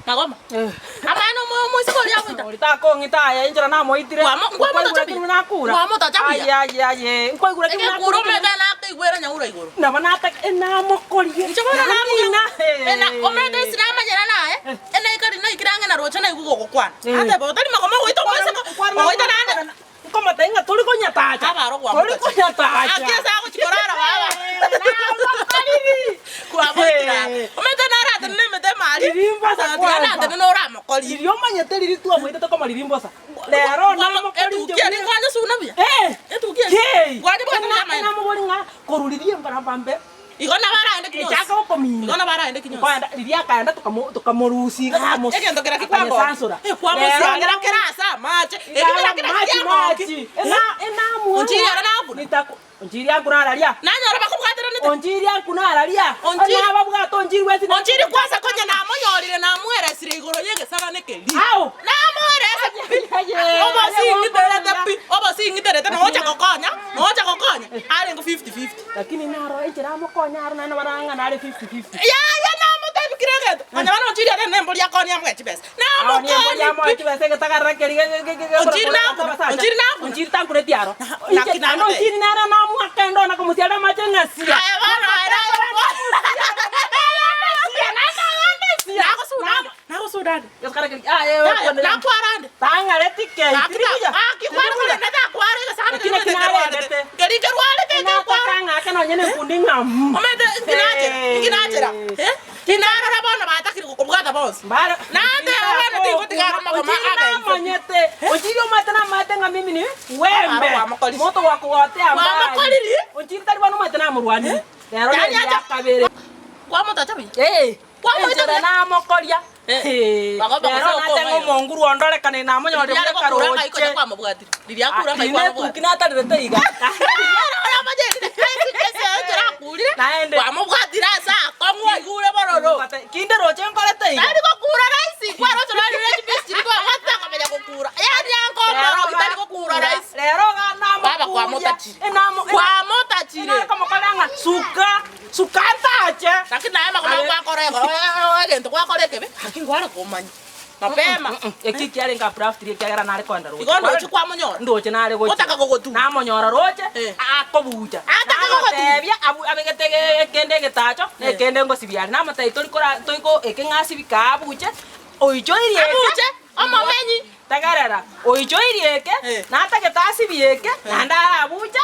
Magoma. Amano mo sikoli yamuita. Ulitako ngitaya injira na moitire. Kwa chabi nakura. Kwa moto chabi. Aye. Nkwaigura kinu nakura. Nguru mega na kaigwera nyaura iguru. Na banata ena mokolie. Nchabona na muna. Ena omega isirama jana nae. Ena ikari na ikirange na rocha na igugo kokwana. Ate botali magoma goito mwese. Goito na Koma tenga tuli ko nyatacha. Abaro kwa. Tuli ko nyatacha. Akesa ko chikorara baba. Kwa botira. Omega na rata ne mete mali. Lirimbo sa kwa. Ana tene no ramo koli. Lirio manyete liri tu amoita to koma lirimbo sa. Lero na mo koli. Etukia ni kwanya suna bia. Etukia. Kwani bwana na mai. Na mo bolinga korulirie mbara pambe. Igona bara ende kinyo. Chaka ko mimi. Igona bara ende kinyo. Kwanda liria kaenda tukamorusi kamo. Egendo kera kikwambo. Kwa musanga kerasa mache. Egenda kera machi. Ena mu. Onjiri ara nabu. Nitako. Onjiri yangu naralia. Nanya ora bakubwatira nite. Onjiri yangu naralia. Ona babwato onjiri wezi. Onjiri kwasa konya na monyorire na mweresire igoro yege sara nekeli. Au. Na mwerese. Obosi ngiterete pi. Obosi ngiterete no ocha kokonya. Ocha kokonya. Ale ngo 50-50. Lakini naro ejera mo konya aro na baranga nare 50-50. Ya na mo tabi kirege. Anya bana onjiri ara nembo ya konya mwe chibes. Na mo konya mo chibes ke takara keri. Onjiri na. Onjiri tangu retiaro. Nakina no onjiri nara na mwakendo na kumusiada machenga sia. Aya bana era. Nako sudan. Yaskara keri. Na kwarande. Tanga letike. Ki kwarande na kware sana. Kina kinare. Gari garwale te na kwanga kana nyene kundinga. Omede kinachera. Kinara na bona batakiri kubwata boss. Bara. Nande abana tingo tigara magoma aga. Manyete. Ojiri matana matenga mimi ni wembe. Moto wako wote amba. Makoliri. Ojiri tari wanu matana murwani. Lero ya kabere. Kwa moto tabi. Kwa moto na mokolia. Lero na tengo monguru ondole kana na monyo de karo. Iko kwa mabwati. Liria kura kai kwa mabwati. Kinata de iga. Kwa mabwati rasa komwa igure bororo. Kinde roche ngolete iga. Ari ko kura raisi. Kwa rocho na rich bistri kwa hata kamenya ko kura. Yani anko boro itali ko kura raisi. Lero na baba kwa motachi. Kwa motachi. Na kama kalanga sukanta ache. Lakini naye makoma kwa korego. Ngento kwa koreke. Lakini kwa komanya. Mapema. Ekiki yale nga draft ile kyagara nale kwanda roche. Igondo chikwa monyora. Ndoche nale goche. Otaka kogotu. Na monyora roche. Akobuja. Ataka kogotu. Tebya abegete kende getacho. Kende ngo sibyali. Na matai toiko ekengasi bikabuche. Oijoirie. Abuche. Omomenyi. Tagarara. Oijoirie ke. Na tagetasi bieke. Na ndara abuja.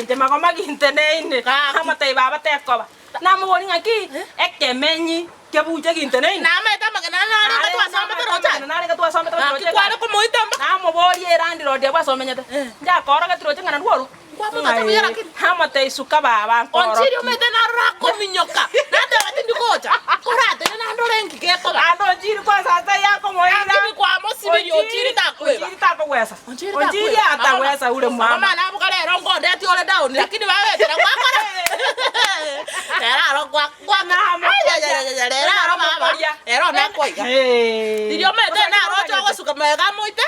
Nte magoma ginteneine. Kama tai baba tekoba. Na muboni ngaki ekemenyi. Kebuche ginteneine. Na meta magana nari katwasome rocha. Nari katwasome rocha. Kwale ko moitamba. Na mubori erandi rode bwasomenyete. Nja kora gatiroche ngana ndworo. Kwa moto tabira kiti. Hama tai suka baba nkoro. Onchiri umete na rako minyoka. Nande batindi koja. Korate na ndore ngike ko ba. Ando onchiri kwa sasa yako moira. Akini kwa mosibi onchiri takweba. Onchiri takwesa. Onchiri atawesa ule mama. Mama na bukale rongo ndeti ole down lakini bawe tena kwa kora. Era ro kwa na hama. Era ro mama. Era na koiga. Dirio mete na rocho gosuka mega moite.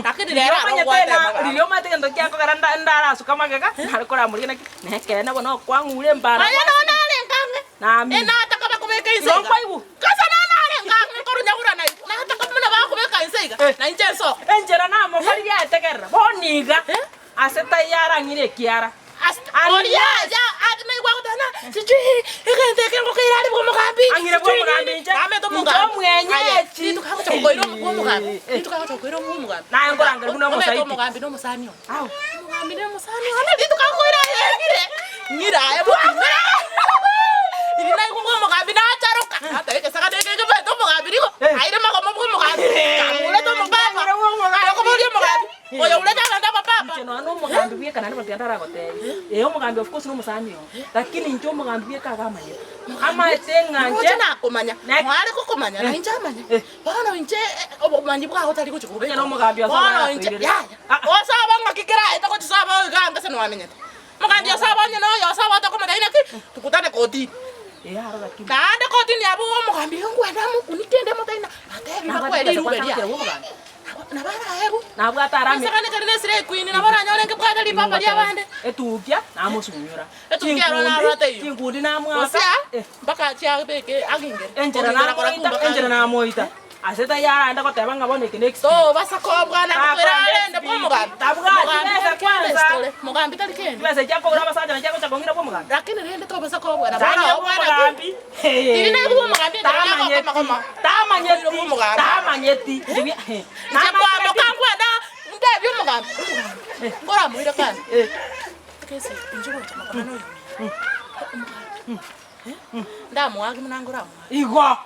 Lakini era ro kwa tema. Dirio mete ndo kyako karanda ndara suka magega. Nalikora muri na nekena bono kwangure mbara. Aya no nale nkange. Nami. Ena takaba kubeka insenga. Rongo ibu. Kasa no nale nkange korunya gura na. Na takaba muna ba kubeka insenga. Na injenso. Enjera na mo bari ya tegerra. Boniga. Aseta yara ngire kiara. Oria ya adme gwa kutana. Siji ikente kengo kirali kwa mugambi. Angire kwa mugambi nje. Ame to mugambi. Mwenyechi. Itu kaka chakoiro kwa mugambi. Itu kaka chakoiro kwa mugambi. Na ngora ngara kuno musaiti. Ame to mugambi no musanyo. Au. Mugambi no musanyo. Ana itu kaka koira ngire. Ngira ya mugambi. Ini nai kwa mugambi na charuka. Ata eke saka deke ke to mugambi niko. Aire makoma kwa mugambi. Kamule to mugambi. Ko muri mugambi. Oyo ule tanga ndaba papa. Cheno ano mugambi bie kana batandara gote. Mugambi of course no musanyo. Lakini njo mugambi bie kaka manye. Ama etenga nje na komanya. Mwale ko komanya na inja manya. Bana inje obumanyi bwa hotali ko chukube. No mugambi osaba. Bana inje. Osaba ngakikira ita ko chisaba ganga seno wamenyeta. Mugambi osaba nyo yo osaba to komanya inaki. Tukutane koti. Haro lakini. Kande koti ni abu mugambi ngwenda mu kunitende motaina. Ate na kweli rubelia. Na bara ego. Na bwata arame. Saka ne karine sire queen na bara nyone ke bwata li papa lia bande. Etupya na musunyura. Etupya ro na rate yo. Tingudi na mwaka. Baka chia beke agingere. Enjera na moita. Aseta ya anda koteba ngabone ki next. So basakobwa na kwiralende kwa mugambi. Tabwa kwanza. Mugambi talikende. Pesa chako uraba saja na chako cha kongira kwa mugambi. Lakini rende to basakobwa na Bana mugambi. Ine kwa mugambi tamanyeti. Kwa mukangwa na ndebyo mugambi. Ngora muira kana. Kese injugo chama no. Ndamu wake mnangora. Igwa.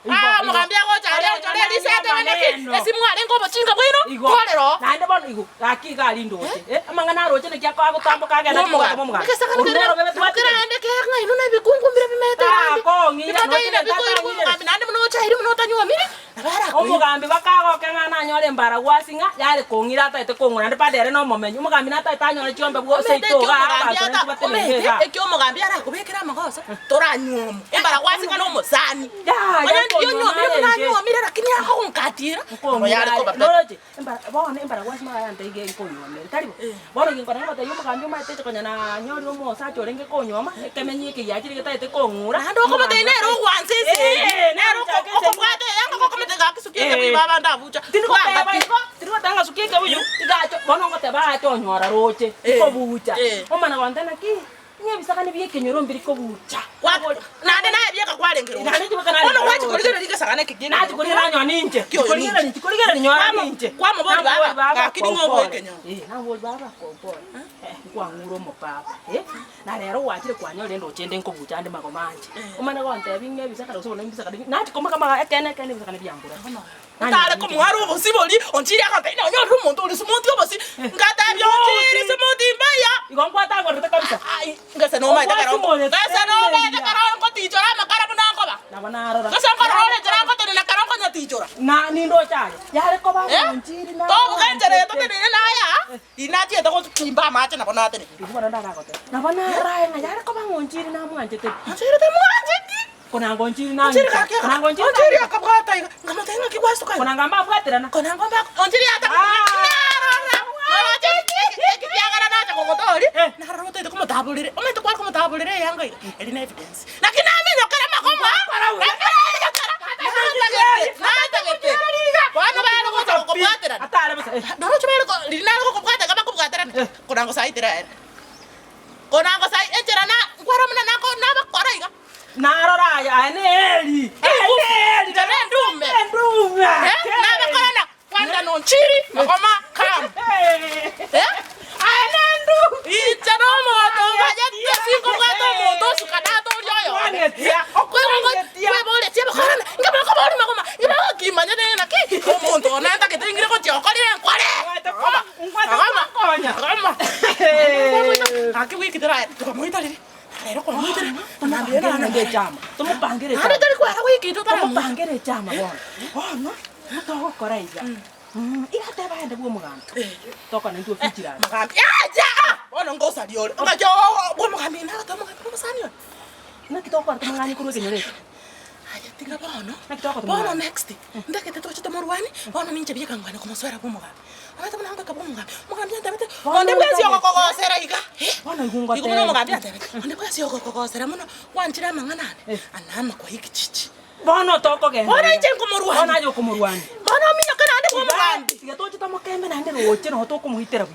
Mugambi yako chale lisete weneki. Esimwale ngobo chinga bwino. Kolero. Nande bono igu. Aki gali ndoche. Amangana roche ne kyako agutambuka genda kwa mugambi. Urero bebe twatira ande ke ngai nuna bikungumbira bimeta. Ko ngira no tine mugambi nande muno chairi muno tanywa miri. Omugambi bakago kengana nyore mbara gwasinga yale kongira ata kongona ndi padere no momenyo mugambi nata itanyora chiombe bwo seito ga abantu batemehega ekyo mugambi ara kubekera amagoso toranyumu embara gwasinga no muzani yo nyo mire kunanywa mire lakini aho unkatira yale ko babete embara bone embara gwasinga yante ige konywa mire taribo bone ngikora ngota yo mugambi maite konya na nyori mo sa chorenge konywa kemenyi ke yachiri getaite kongura ndo ko mate nero gwansisi nero ko bwate yanga ko tenga kisukieka bibaba ndavucha tiro tanga sukieka uyu tigacho bono ngote bacho nyora roche ko bucha omana kwantana ki nyebisaka ne biye kenyoro mbiri ko bucha nande naye bieka kwalengero bono wachi koligera ligasaka ne kigina nachi koligera nyo ninje koligera nyora ninje kwa mobodi baba kakini ngobo ekenyo na bodi baba ko boy kwa nguro mo papa na lero wachire kwanyore ndo chende nko bucha ande magomanje omana kwante binge bisaka so ne bisaka nachi koma kama ekene bisaka ne byambura Tare ko mwaro bosiboli onchiri akapena onyo rumuntu uri sumuti obosi ngata byo onchiri sumuti mbaya igongwa tango rute kabisa ngasa no maita karo ko tichora makara munango ba na banaro ngasa ko role jara ko tena karo ko nya tichora na nindo chale yare ko ba onchiri na to bukanjere to tena na ya inati to ko kimba macha na bona tena ibona ndara ko na banara nga yare ko ba onchiri na mwanje te onchiri te mwanje kona ngonchiri na kona ngonchiri akabwata ngamatenga kikwaso kai kona ngamba bwatira na kona ngamba onchiri ata evidence lakini amino kala makoma Bono next. Ndakete to chita morwani. Bono ninche bieka ngwana como swera kumoga. Ata mwana ngaka kumoga. Mugambi ndabete. Onde bwesi yoko sera iga. Bono igungo te. Iguno mugambi ndabete. Onde bwesi yoko sera muno wanchira manganane. Anama kwa hiki chichi. Bono toko ge. Bono inche kumurwani. Bono ajo kumurwani. Bono minyo kana ande kumugambi. Tiga to chita mokembe nande roche no to kumuhitera bu.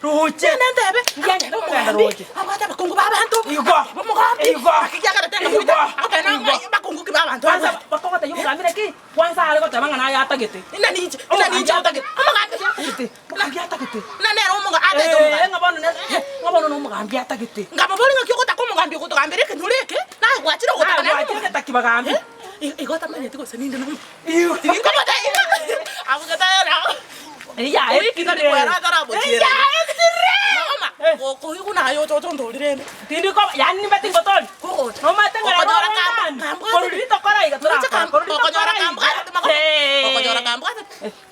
Roche ndabete. Ngende kumugambi. Abata bakungu babantu. Igo. Mugambi. Igo. Akijaka tenga kuita. Akana bakungu kibabantu. Bakoko te yomugambi ki. Kwanza ale ko tabanga na yata gete. Ina ninche atagete. Gete. Mugambi atagete. Na nero munga ate ngabona no mugambi atagete. Ngababoli ngakyo kota ko mugambi ko to gambere ke nuleke. Na gwachira ko ta na gwachira ke takibagambi. Igota manye tiko seninde no. Iko mata. Abugata na. Ya ikitari kwa ragara botire. Ya ekitire. Mama. Ko ikuna yo to ndolire. Tindi ko yani beti ngotol. Ko. No mate ngara kamba. Ko rito kora iga tora. Ko jora kamba. Ko jora kamba.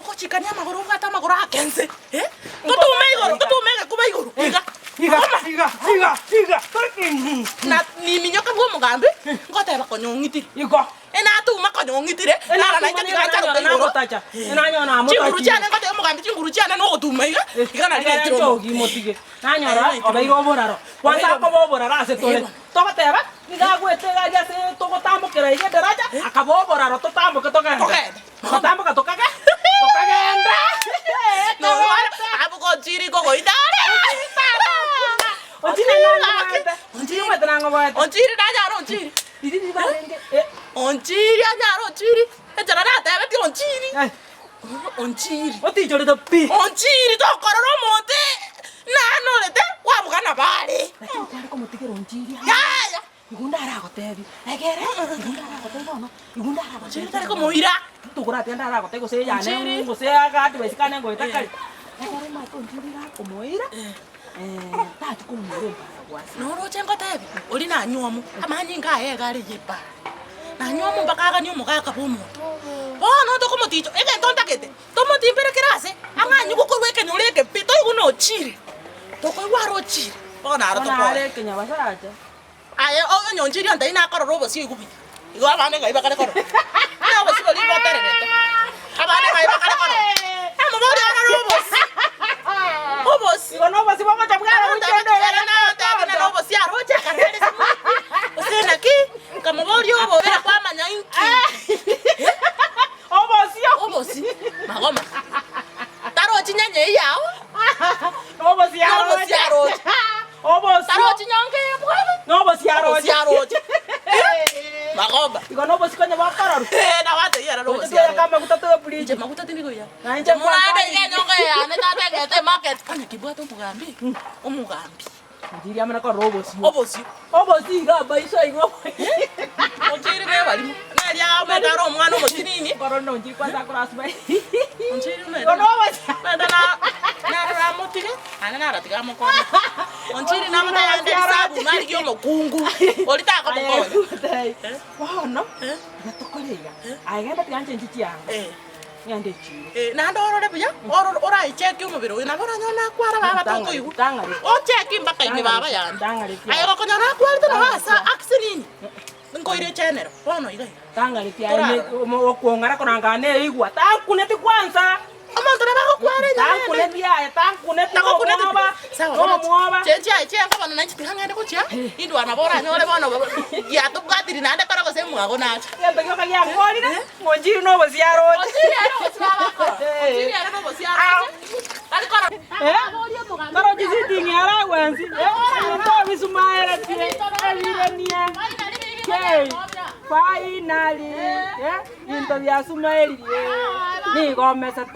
Ko chikania magoro ngata magoro akense. Ko tu meigoro kuba igoro. Iga. Na ni minyoka ngo mugambi. Ngota ba ko nyongiti. Igo. Ena tu ma ko nyongiti. ngire nara na ikati kancha na tacha nanyona amutachi chinguru cyane ngate mugambi chinguru cyane no gutuma igana rire kiro gimutige nanyora obairo boraro kwanza ko boborara ase tole togoteba nigagwete garia se togotambukira ige daraja akaboboraro totambuke togenda totambuka tokage tokagenda no abu ko chiri ko goidare onchiri nanga onchiri mwete nanga mwete onchiri dajaro onchiri didi barenge onchiri ajaro onchiri ejara rata abeti onchiri onchiri otijore to pi onchiri to kororo monte nano lete wabugana bale lakini tari ko mutigero onchiri ya igunda ara gotebi egere igunda ara gotebi no igunda ara onchiri tari ko muira tugura tienda ara gotego se yane ngo se agati besikane ngo itakari egere ma ko onchiri ra ko muira tatu ko muira wasi no ro chengo tebi oli na nyomu amanyi ngaye gari yipa na nyomu mbakaga nyomu kaka bomo no to como ticho ege tonta kete tomo timbere kerase anganyu ko weke nyoleke pito iguno chiri to ko waro chiri bona ara to ko ale kenya basaraje aye o nyonjiri anda ina karo robo si igubi igo abane ga ibakale karo na bosi boli botere nete abane ga ibakale karo amo boli ana robo igo no bosi bomo tabgara mutende na robo si arocha kanele usena ki kama boli obo era kwa manya inki obosi magoma taro chinyanye yao obosi aro obosi taro chinyonge bwana obosi aro magoma igo no bosi kanya bakararu na wate yara robosi kama kutatoa bulije makuta tinigo ya na nje mwana ide nyonge ya neta tege market kana kibwato umugambi ndiri amana ko obosi ga baiso igo onchiri be bali nali ame daro mwana motinini korono ndiri kwanza cross bai onchiri me igo no bosi na motire ana na ratiga moko onchiri na mata yande sabu mari yo mokungu olita ko moko no yatokorega agenda tianje nchichi yande chi na ndoro le buya ora icheki umubiro na bona nyona kwara baba toko yu o cheki mbaka ime baba yande ayo ko nyona kwara to hasa aksinini ngoire channel bono igai tangari tiane okuongara konangane igwa takuneti kwanza amanto na bako kwara takuneti ya takuneti oba sawa mwoba chenja chenga bana nanchi tihangende kuchia indu anabora nyole bono ya tubgatiri nande kora ko semu ago nacho yendo kyo kaya ngorire ngonjiri no bosiaro Karo jisi ngara wensi ndo bisumaera tie elirenia finally into ya sumaeri ni gomesete